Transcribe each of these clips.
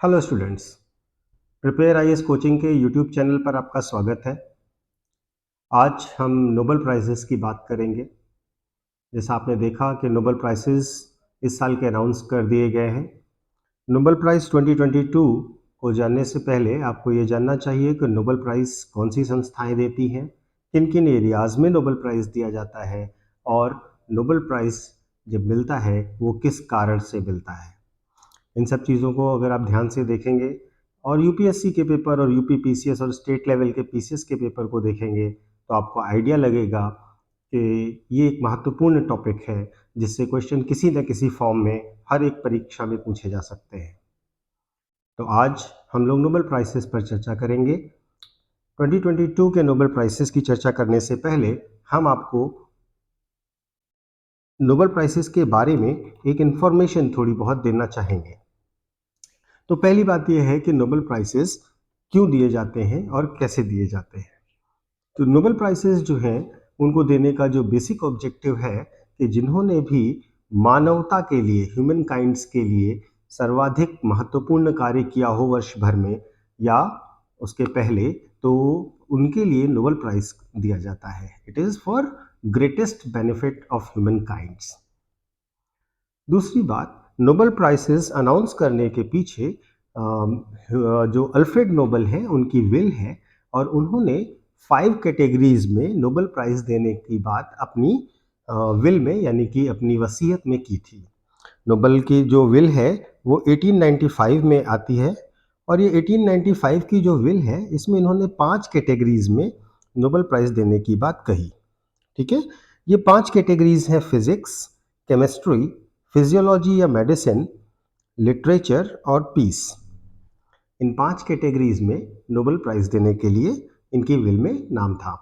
Hello students. Prepare IAS coaching के YouTube channel पर आपका स्वागत है। आज हम नोबेल प्राइजेस की बात करेंगे। जैसा आपने देखा कि नोबेल प्राइजेस इस साल के अनाउंस कर दिए गए हैं। नोबेल प्राइज़ 2022 को जानने से पहले आपको ये जानना चाहिए कि नोबेल प्राइज़ कौन सी संस्थाएं देती हैं, किन किन एरियाज़ में नोबेल प्राइज़ दिया जाता है और नोबेल प्राइज़ जब मिलता है वो किस कारण से मिलता है। इन सब चीज़ों को अगर आप ध्यान से देखेंगे और यूपीएससी के पेपर और यूपी पीसीएस और स्टेट लेवल के पीसीएस के पेपर को देखेंगे तो आपको आइडिया लगेगा कि ये एक महत्वपूर्ण टॉपिक है जिससे क्वेश्चन किसी न किसी फॉर्म में हर एक परीक्षा में पूछे जा सकते हैं। तो आज हम लोग नोबेल प्राइजेस पर चर्चा करेंगे। 2022 के नोबेल प्राइजेस की चर्चा करने से पहले हम आपको नोबेल प्राइजेस के बारे में एक इन्फॉर्मेशन थोड़ी बहुत देना चाहेंगे। तो पहली बात यह है कि नोबेल प्राइजेस क्यों दिए जाते हैं और कैसे दिए जाते हैं। तो नोबेल प्राइजेस जो हैं उनको देने का जो बेसिक ऑब्जेक्टिव है कि जिन्होंने भी मानवता के लिए, ह्यूमन काइंड्स के लिए सर्वाधिक महत्वपूर्ण कार्य किया हो वर्ष भर में या उसके पहले, तो उनके लिए नोबेल प्राइज दिया जाता है। It is for greatest benefit of human kinds. दूसरी बात, नोबेल प्राइजेस अनाउंस करने के पीछे जो अल्फ्रेड नोबेल हैं उनकी विल है और उन्होंने 5 कैटेगरीज में नोबेल प्राइज देने की बात अपनी विल में यानी कि अपनी वसीयत में की थी। नोबेल की जो विल है वो 1895 में आती है और ये 1895 की जो विल है इसमें इन्होंने 5 कैटेगरीज में नोबेल प्राइज देने की बात कही। ठीक है, ये 5 कैटेगरीज हैं: फिजिक्स, केमिस्ट्री, फिजियोलॉजी या मेडिसिन, लिटरेचर और पीस। इन 5 कैटेगरीज में नोबेल प्राइज देने के लिए इनकी विल में नाम था।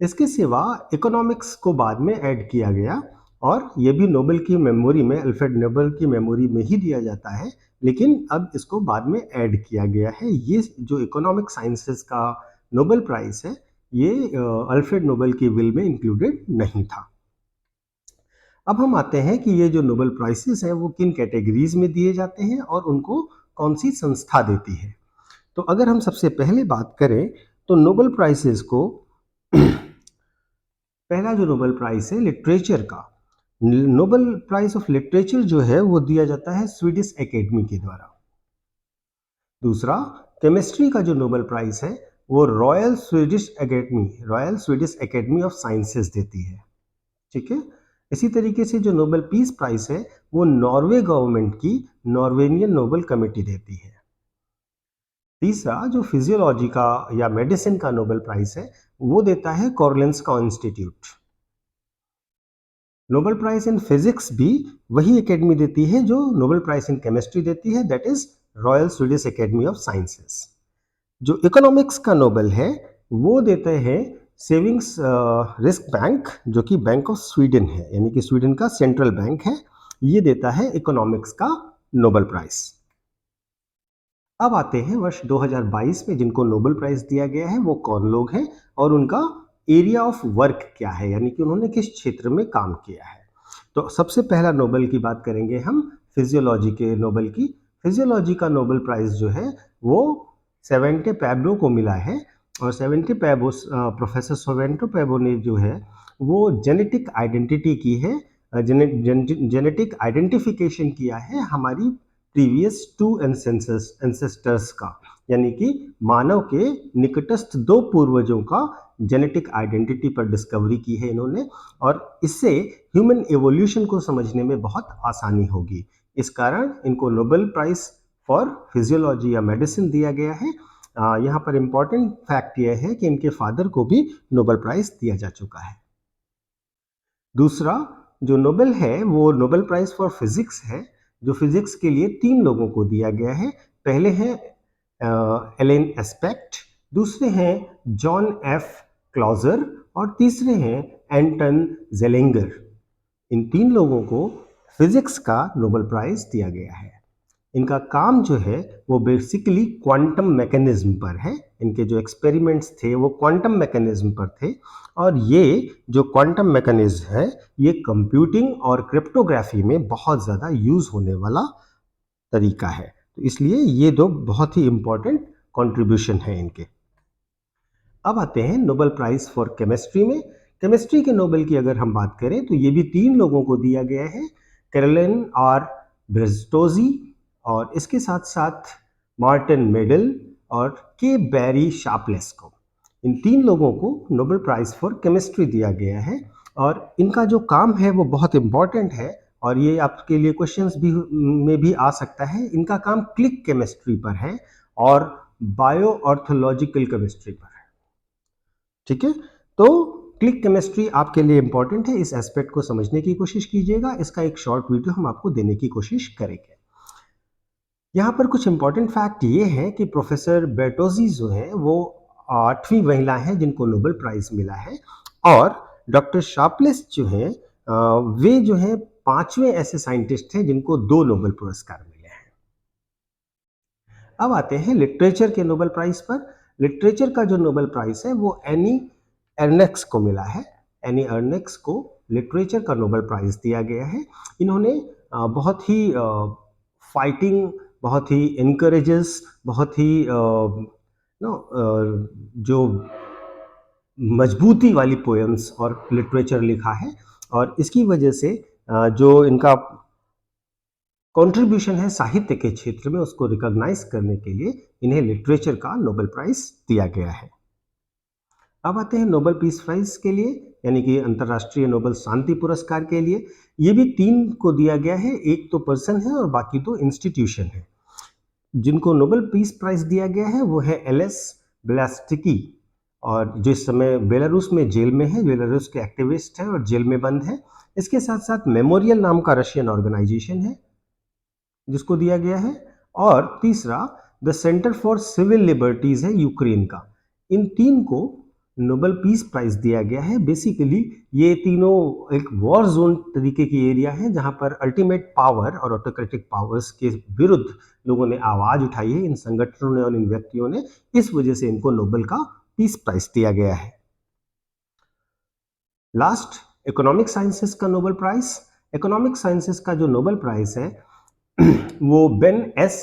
इसके सिवा इकोनॉमिक्स को बाद में ऐड किया गया और ये भी नोबेल की मेमोरी में, अल्फ्रेड नोबेल की मेमोरी में ही दिया जाता है, लेकिन अब इसको बाद में ऐड किया गया है। ये जो इकोनॉमिक साइंसेस का नोबेल प्राइज है ये अल्फ्रेड नोबेल की विल में इंक्लूडेड नहीं था। अब हम आते हैं कि ये जो नोबेल प्राइजेस हैं वो किन कैटेगरीज में दिए जाते हैं और उनको कौन सी संस्था देती है। तो अगर हम सबसे पहले बात करें तो नोबेल प्राइजेस को पहला जो नोबेल प्राइज है लिटरेचर का, नोबेल प्राइज ऑफ लिटरेचर जो है वो दिया जाता है स्वीडिश एकेडमी के द्वारा। दूसरा, केमिस्ट्री का जो नोबेल प्राइज है वो royal Swedish academy of sciences देती है। ठीक है, इसी तरीके से जो नोबेल पीस प्राइज है वो नॉर्वे गवर्नमेंट की नॉर्वेनियन नोबेल कमेटी देती है। तीसरा, जो फिजियोलॉजी का या मेडिसिन का नोबेल प्राइज है वो देता है Karolinska institute. Nobel prize in physics भी वही एकेडमी देती है जो नोबेल प्राइज इन केमिस्ट्री देती है, that is royal Swedish academy of sciences. जो इकोनॉमिक्स का नोबेल है वो देते हैं सेविंग्स रिस्क बैंक, जो कि बैंक ऑफ स्वीडन है, यानी कि स्वीडन का सेंट्रल बैंक है। ये देता है इकोनॉमिक्स का नोबेल प्राइज। अब आते हैं वर्ष 2022 में जिनको नोबेल प्राइज दिया गया है वो कौन लोग हैं और उनका एरिया ऑफ वर्क क्या है, यानी कि उन्होंने किस क्षेत्र में काम किया है। तो सबसे पहला नोबेल की बात करेंगे हम फिजियोलॉजी के नोबेल की। फिजियोलॉजी का नोबेल प्राइज जो है वो सेवेंटे पैब्लो को मिला है और प्रोफेसर सोवेंटो पैबो ने जो है वो जेनेटिक आइडेंटिटी की है, जेनेटिक आइडेंटिफिकेशन किया है हमारी प्रीवियस 2 एंसेस्टर्स का, यानी कि मानव के निकटस्थ 2 पूर्वजों का जेनेटिक आइडेंटिटी पर डिस्कवरी की है इन्होंने, और इससे ह्यूमन एवोल्यूशन को समझने में बहुत आसानी होगी। इस कारण इनको नोबेल प्राइज फॉर फिजियोलॉजी या मेडिसिन दिया गया है। यहाँ पर इंपॉर्टेंट फैक्ट यह है कि इनके फादर को भी नोबेल प्राइज दिया जा चुका है। दूसरा जो नोबेल है वो नोबेल प्राइज फॉर फिजिक्स है, जो फिजिक्स के लिए 3 लोगों को दिया गया है। पहले हैं एलेन एस्पेक्ट, दूसरे हैं जॉन एफ क्लॉजर और तीसरे हैं एंटन जेलिंगर। इन 3 लोगों को फिजिक्स का नोबेल प्राइज दिया गया है। इनका काम जो है वो बेसिकली क्वांटम मैकेनिज्म पर है। इनके जो एक्सपेरिमेंट्स थे वो क्वांटम मैकेनिज्म पर थे और ये जो क्वांटम मैकेनिज्म है ये कंप्यूटिंग और क्रिप्टोग्राफी में बहुत ज़्यादा यूज़ होने वाला तरीका है। तो इसलिए ये दो बहुत ही इंपॉर्टेंट कंट्रीब्यूशन है इनके। अब आते हैं नोबेल प्राइज फॉर केमिस्ट्री में। केमिस्ट्री के नोबेल की अगर हम बात करें तो ये भी 3 लोगों को दिया गया है, कैरोलिन आर ब्रिस्टोजी और इसके साथ साथ मार्टिन मेडल और के बैरी शार्पलेस को। इन 3 लोगों को नोबेल प्राइज फॉर केमिस्ट्री दिया गया है और इनका जो काम है वो बहुत इंपॉर्टेंट है और ये आपके लिए क्वेश्चंस भी में भी आ सकता है। इनका काम क्लिक केमिस्ट्री पर है और बायो ऑर्थोलॉजिकल केमिस्ट्री पर है। ठीक है, तो क्लिक केमिस्ट्री आपके लिए इंपॉर्टेंट है, इस एस्पेक्ट को समझने की कोशिश कीजिएगा। इसका एक शॉर्ट वीडियो हम आपको देने की कोशिश करेंगे। यहाँ पर कुछ इंपॉर्टेंट फैक्ट ये है कि प्रोफेसर बेर्टोजी जो है वो 8वीं महिला है जिनको नोबेल प्राइज मिला है और डॉक्टर शार्पलेस जो है वे जो है 5वें ऐसे साइंटिस्ट हैं जिनको 2 नोबेल पुरस्कार मिले हैं। अब आते हैं लिटरेचर के नोबेल प्राइज पर। लिटरेचर का जो नोबेल प्राइज है वो एनी अर्नेक्स को मिला है। एनी अर्नेक्स को लिटरेचर का नोबेल प्राइज दिया गया है। इन्होंने बहुत ही फाइटिंग, बहुत ही इनकरेजेस, बहुत ही जो मजबूती वाली पोएम्स और लिटरेचर लिखा है और इसकी वजह से जो इनका कंट्रीब्यूशन है साहित्य के क्षेत्र में उसको रिकॉग्नाइज करने के लिए इन्हें लिटरेचर का नोबेल प्राइज दिया गया है। अब आते हैं नोबेल पीस प्राइज के लिए, यानी कि अंतर्राष्ट्रीय नोबेल शांति पुरस्कार के लिए। ये भी 3 को दिया गया है, एक तो पर्सन है और बाकी 2 इंस्टीट्यूशन है। जिनको नोबेल पीस प्राइज दिया गया है वो है एलेस ब्लास्टिकी और जो इस समय बेलारूस में जेल में है, बेलारूस के एक्टिविस्ट है और जेल में बंद है। इसके साथ साथ मेमोरियल नाम का रशियन ऑर्गेनाइजेशन है जिसको दिया गया है और तीसरा the centre for civil liberties है यूक्रेन का। इन 3 को नोबेल पीस प्राइज दिया गया है। बेसिकली ये तीनों एक वॉर जोन तरीके की एरिया है जहां पर अल्टीमेट पावर और ऑटोक्रेटिक पावर्स के विरुद्ध लोगों ने आवाज उठाई है, इन संगठनों ने और इन व्यक्तियों ने। इस वजह से इनको नोबेल का पीस प्राइज दिया गया है। लास्ट, इकोनॉमिक साइंसेस का नोबेल प्राइज। इकोनॉमिक साइंसेस का जो नोबेल प्राइज है वो बेन एस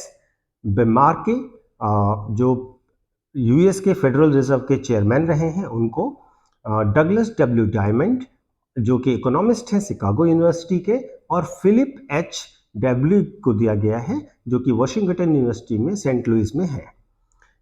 बेमार्के जो यूएस के फेडरल रिजर्व के चेयरमैन रहे हैं उनको, डगलस डब्ल्यू डायमंड जो कि इकोनॉमिस्ट हैं शिकागो यूनिवर्सिटी के, और फिलिप एच डब्ल्यू को दिया गया है जो कि वॉशिंगटन यूनिवर्सिटी में सेंट लुइस में है।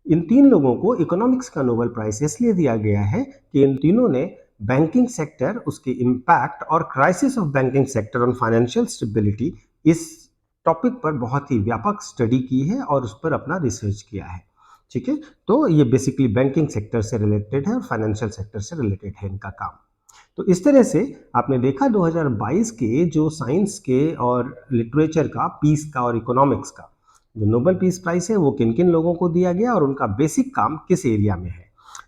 इन 3 लोगों को इकोनॉमिक्स का नोबेल प्राइज इसलिए दिया गया है कि इन तीनों ने बैंकिंग सेक्टर, उसके इम्पैक्ट और crisis of banking sector on financial stability, इस टॉपिक पर बहुत ही व्यापक स्टडी की है और उस पर अपना रिसर्च किया है। ठीक है, तो ये बेसिकली बैंकिंग सेक्टर से रिलेटेड है और फाइनेंशियल सेक्टर से रिलेटेड है इनका काम। तो इस तरह से आपने देखा 2022 के जो साइंस के और लिटरेचर का, पीस का और इकोनॉमिक्स का जो नोबेल पीस प्राइज है वो किन किन लोगों को दिया गया और उनका बेसिक काम किस एरिया में है।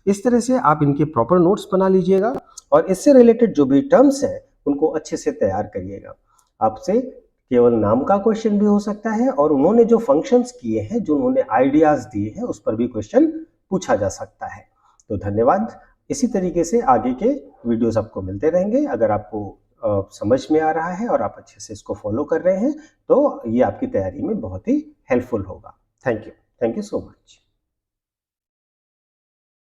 इस तरह से आप इनके प्रॉपर नोट्स बना लीजिएगा और इससे रिलेटेड जो भी टर्म्स हैं उनको अच्छे से तैयार करिएगा। आपसे केवल नाम का क्वेश्चन भी हो सकता है और उन्होंने जो फंक्शंस किए हैं, जो उन्होंने आइडियाज दिए हैं, उस पर भी क्वेश्चन पूछा जा सकता है। तो धन्यवाद। इसी तरीके से आगे के वीडियोस आपको मिलते रहेंगे। अगर आपको समझ में आ रहा है और आप अच्छे से इसको फॉलो कर रहे हैं तो ये आपकी तैयारी में बहुत ही हेल्पफुल होगा। Thank you so much.